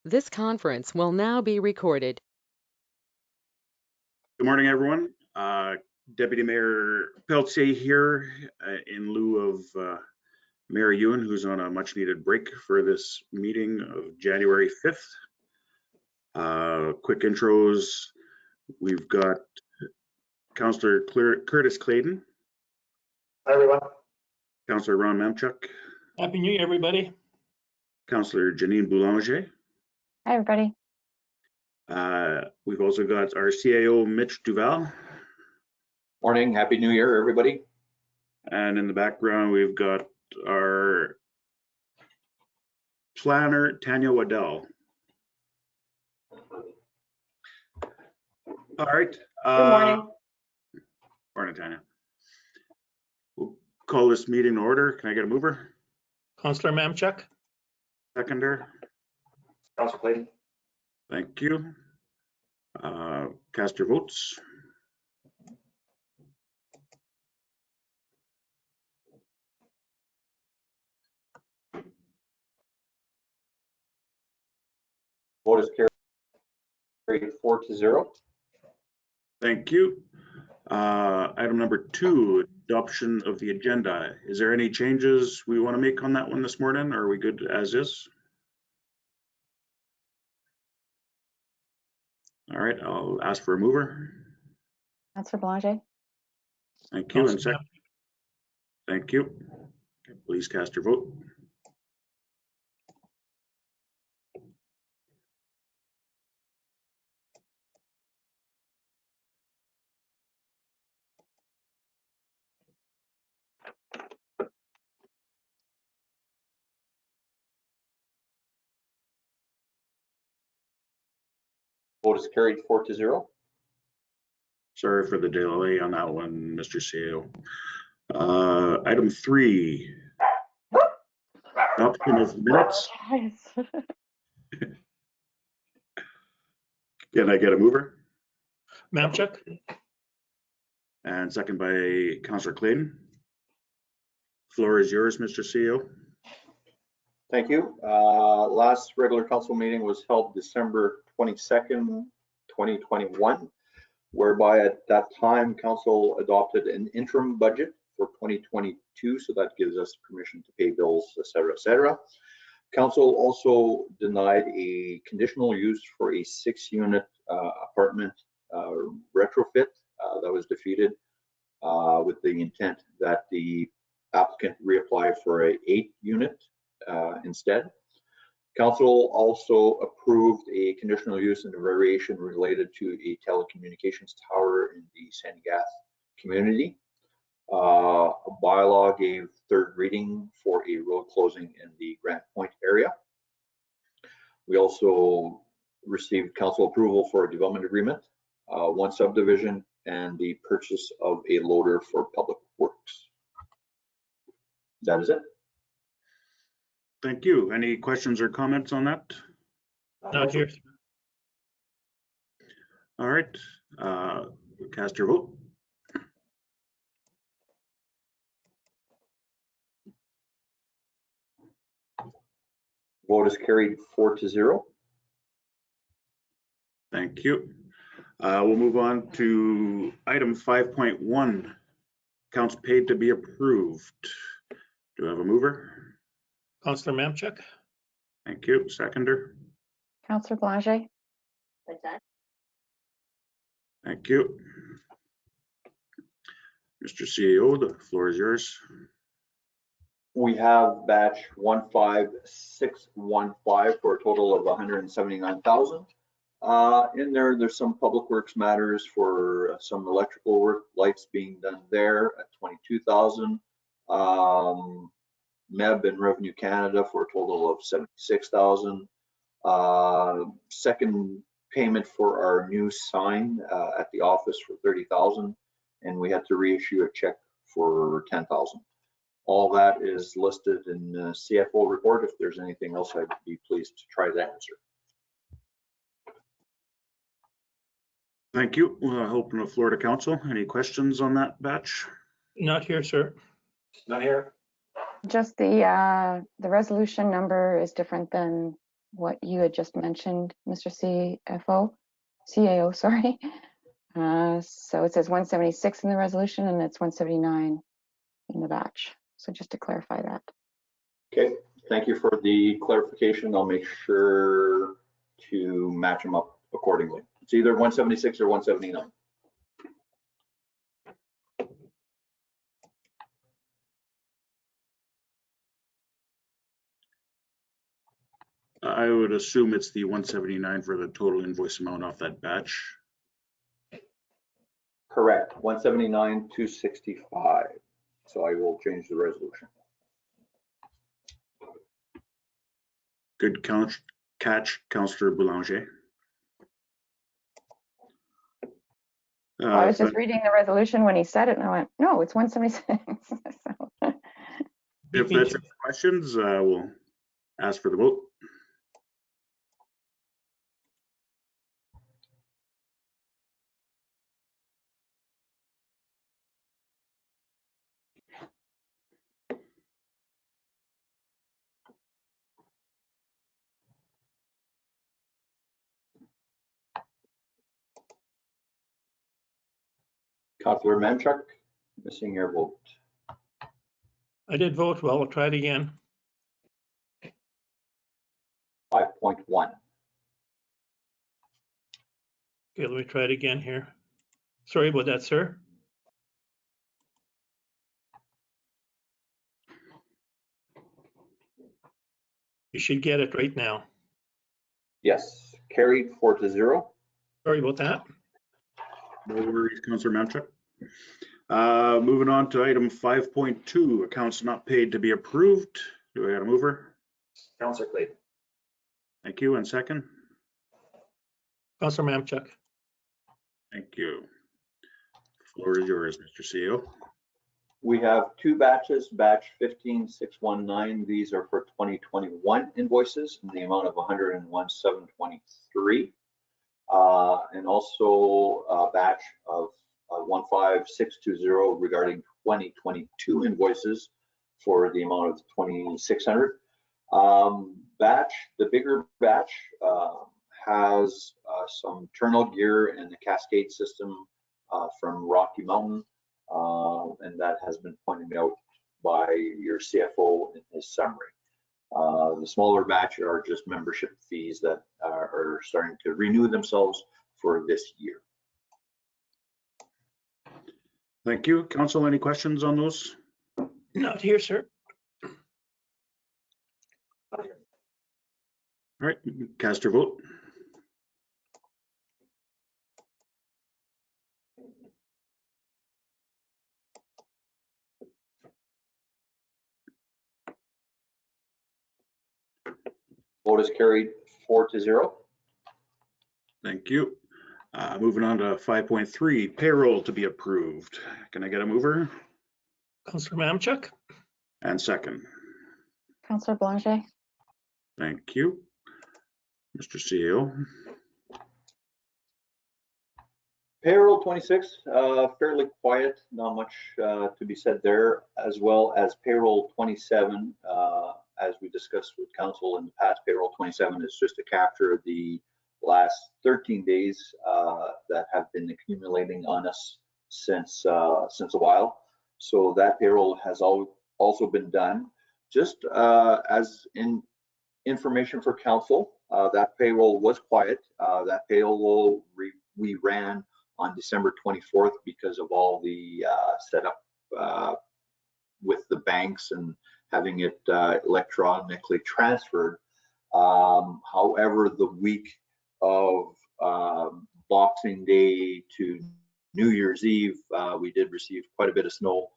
This conference will now be recorded. Good morning, everyone. Deputy Mayor Pelletier here in lieu of Mayor Ewan, who's on a much needed break for this meeting of January 5th. Quick intros. We've got Councillor Curtis Clayton. Hi, everyone. Councillor Ron Mamchuk. Happy New Year, everybody. Councillor Janine Boulanger. Hi, everybody. We've also got our CAO, Mitch Duval. Morning. Happy New Year, everybody. And in the background, we've got our planner, Tanya Waddell. All right. Good morning. Morning, Tanya. We'll call this meeting to order. Can I get a mover? Councillor Mamchuk. Seconder? Councillor Clayton. Thank you. Cast your votes. Vote is carried 4-0. Thank you. Item number 2, adoption of the agenda. Is there any changes we want to make on that one this morning, or are we good as is? All right, I'll ask for a mover. Councillor Boulanger. Thank you. And Councillor second. Thank you. Okay, please cast your vote. Vote is carried 4-0. Sorry for the delay on that one, Mr. CEO. Item 3, adoption of minutes. Can I get a mover? Mamchuk. And second by Councillor Clayton. Floor is yours, Mr. CEO. Thank you. Last regular council meeting was held December 22nd, 2021, whereby at that time council adopted an interim budget for 2022. So that gives us permission to pay bills, et cetera, et cetera. Council also denied a conditional use for a 6-unit apartment retrofit that was defeated with the intent that the applicant reapply for a 8-unit instead. Council also approved a conditional use and a variation related to a telecommunications tower in the Sanigath community. A bylaw gave third reading for a road closing in the Grant Point area. We also received council approval for a development agreement, 1 subdivision, and the purchase of a loader for public works. That is it. Thank you. Any questions or comments on that? Not here. All right, cast your vote. Vote is carried 4-0. Thank you. We'll move on to item 5.1, accounts paid to be approved. Do I have a mover? Councillor Mamchuk. Thank you. Seconder? Councillor Boulanger. Thank you. Mr. CEO, the floor is yours. We have batch 15615 for a total of 179,000. In there's some public works matters for some electrical work, lights being done there at 22,000. MEB and Revenue Canada for a total of 76,000. Second payment for our new sign at the office for 30,000, and we had to reissue a check for 10,000. All that is listed in the CFO report. If there's anything else, I'd be pleased to try to answer. Thank you. We'll open the floor to council. Any questions on that batch? Not here, sir. Not here. Just the resolution number is different than what you had just mentioned, Mr. CAO, sorry. So it says 176 in the resolution and it's 179 in the batch. So just to clarify that. Okay, thank you for the clarification. I'll make sure to match them up accordingly. It's either 176 or 179. I would assume it's the 179 for the total invoice amount off that batch. Correct, 179, 265. So I will change the resolution. Good catch, Councillor Boulanger. I was just reading the resolution when he said it and I went, no, it's 176. So, If that's any questions, we'll ask for the vote. Councillor Manchuk, missing your vote. I did vote. Well, I'll try it again. 5.1. Okay, let me try it again here. Sorry about that, sir. You should get it right now. Yes, carried 4-0. Sorry about that. No worries, Councillor Manchuk. Moving on to item 5.2, accounts not paid to be approved. Do I got a mover? Councillor Clayton. Thank you. And second? Councillor Mamchuk. Thank you. Floor is yours, Mr. CEO. We have two batches, batch 15619. These are for 2021 invoices in the amount of 101,723. And also a batch of 15620 regarding 2022 invoices for the amount of 2,600. The bigger batch has some terminal gear and the Cascade system from Rocky Mountain, and that has been pointed out by your CFO in his summary. The smaller batch are just membership fees that are starting to renew themselves for this year. Thank you. Council, any questions on those? Not here, sir. All right, cast your vote. Vote is carried 4-0. Thank you. Moving on to 5.3, payroll to be approved. Can I get a mover? Councillor Mamchuk. And second? Councillor Blanchet. Thank you. Mr. CEO. Payroll 26, fairly quiet, not much to be said there, as well as payroll 27, as we discussed with council in the past. Payroll 27 is just a capture of the last 13 days that have been accumulating on us since a while. So that payroll has also been done. Just as in information for council, that payroll was quiet. That payroll we ran on December 24th because of all the setup with the banks and having it electronically transferred. However, the week of Boxing Day to New Year's Eve, we did receive quite a bit of snow.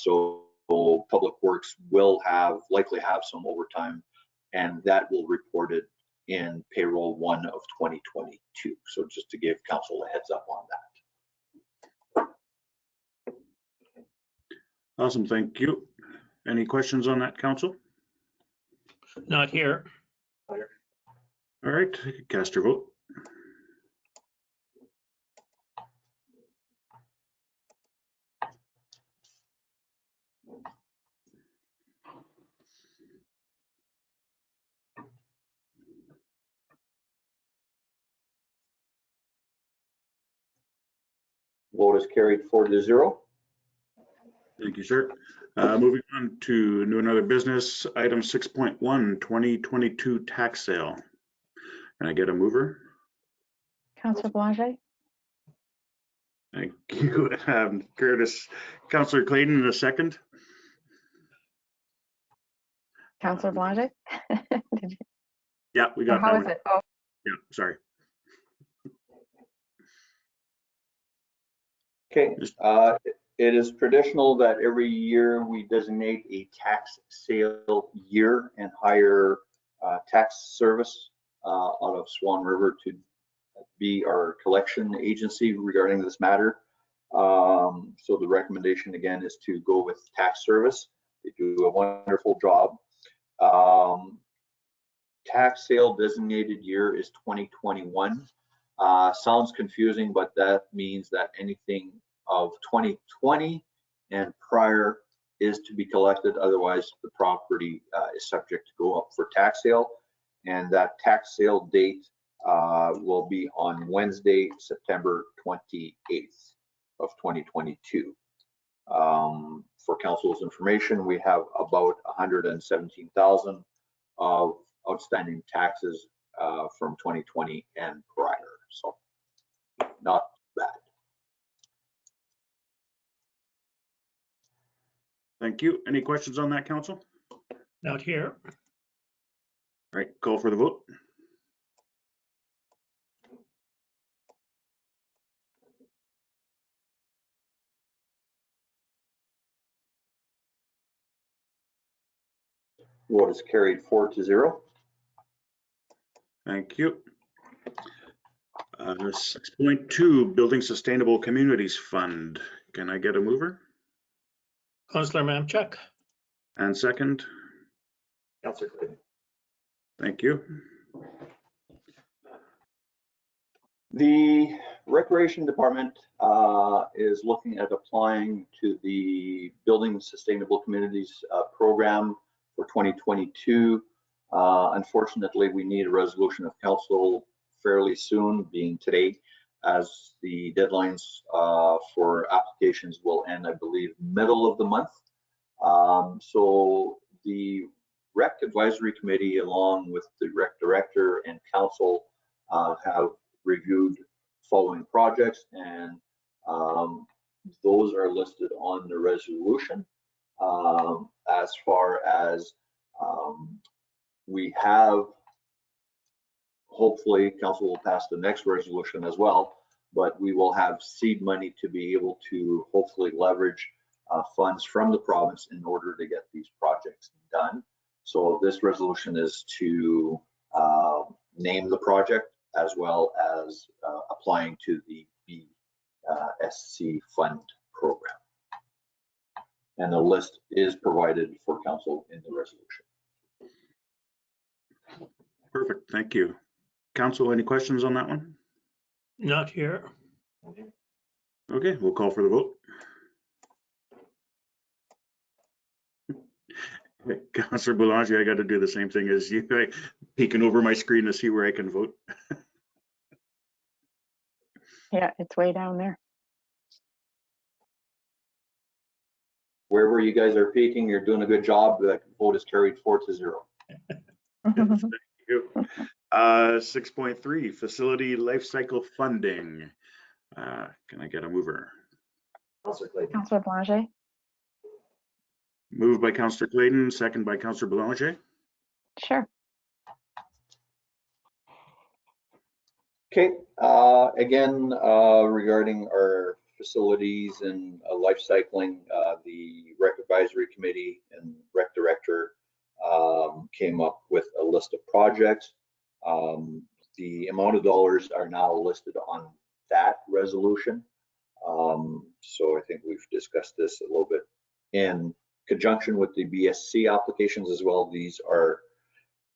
So Public Works will likely have some overtime, and that will report it in payroll 1 of 2022. So just to give council a heads up on that. Awesome, thank you. Any questions on that, council? Not here. All right, cast your vote. Vote is carried 4-0. Thank you, sir. Moving on to new and other business, item 6.1, 2022 tax sale. Can I get a mover? Councillor Belanger, Thank you, Curtis. Councillor Clayton in a second. Councillor Belanger? Did you- Yeah, we or got how that is one. it? Oh, Yeah, sorry. Okay, it is traditional that every year we designate a tax sale year and hire tax service out of Swan River to be our collection agency regarding this matter. So the recommendation again is to go with tax service. They do a wonderful job. Tax sale designated year is 2021. Sounds confusing, but that means that anything of 2020 and prior is to be collected. Otherwise, the property is subject to go up for tax sale. And that tax sale date will be on Wednesday, September 28th of 2022. For council's information, we have about 117,000 of outstanding taxes from 2020 and prior. So not bad. Thank you. Any questions on that, council? Not here. All right, call for the vote. Vote is carried 4-0. Thank you. 6.2, Building Sustainable Communities Fund. Can I get a mover? Councillor Mamchuk. And second? Councillor Clayton. Thank you. The Recreation Department is looking at applying to the Building Sustainable Communities program for 2022. Unfortunately, we need a resolution of council fairly soon, being today, as the deadlines for applications will end, I believe, middle of the month. So the Rec Advisory Committee, along with the Rec Director and council, have reviewed following projects, and those are listed on the resolution. As far as we have, hopefully council will pass the next resolution as well, but we will have seed money to be able to hopefully leverage funds from the province in order to get these projects done. So this resolution is to name the project as well as applying to the BSC fund program. And the list is provided for council in the resolution. Perfect, thank you. Council, any questions on that one? Not here. Okay, we'll call for the vote. Councillor Belanger, I got to do the same thing as you, peeking over my screen to see where I can vote. yeah, it's way down there. Wherever you guys are peaking, you're doing a good job. The vote is carried 4-0. Thank you. 6.3, Facility Life Cycle Funding. Can I get a mover? Councillor Clayton. Councillor Belanger, Moved by Councillor Clayton, second by Councillor Belanger. sure. Okay, again, regarding our facilities and life cycling, the Rec Advisory Committee and Rec Director came up with a list of projects. The amount of dollars are now listed on that resolution. So I think we've discussed this a little bit in conjunction with the BSC applications as well. These are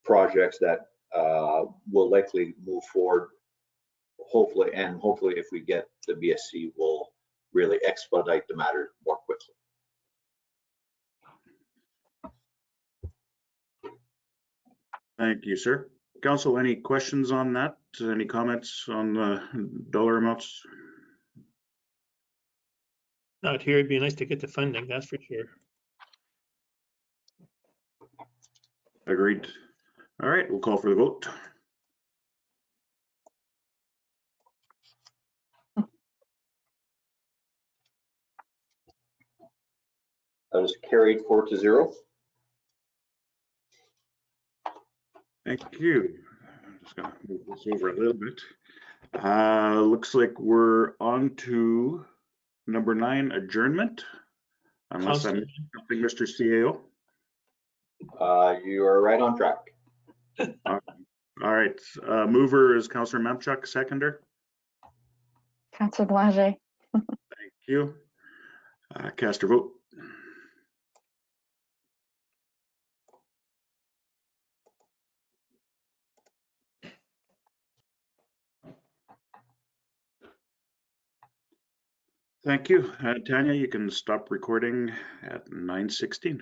projects that will likely move forward, hopefully, and hopefully if we get the BSC, will really expedite the matter more quickly. Thank you, sir. Council, any questions on that? Any comments on the dollar amounts? Out here, it'd be nice to get the funding, that's for sure. Agreed. All right, we'll call for the vote. That is carried 4-0. Thank you. I'm just gonna move this over a little bit. Looks like we're on to number 9, adjournment. Unless I'm Council- missing something, Mr. CAO. You are right on track. All right, mover is Councillor Mamchuk, seconder. Councillor Belanger. Thank you. Cast your vote. Thank you. Tanya, you can stop recording at 9:16.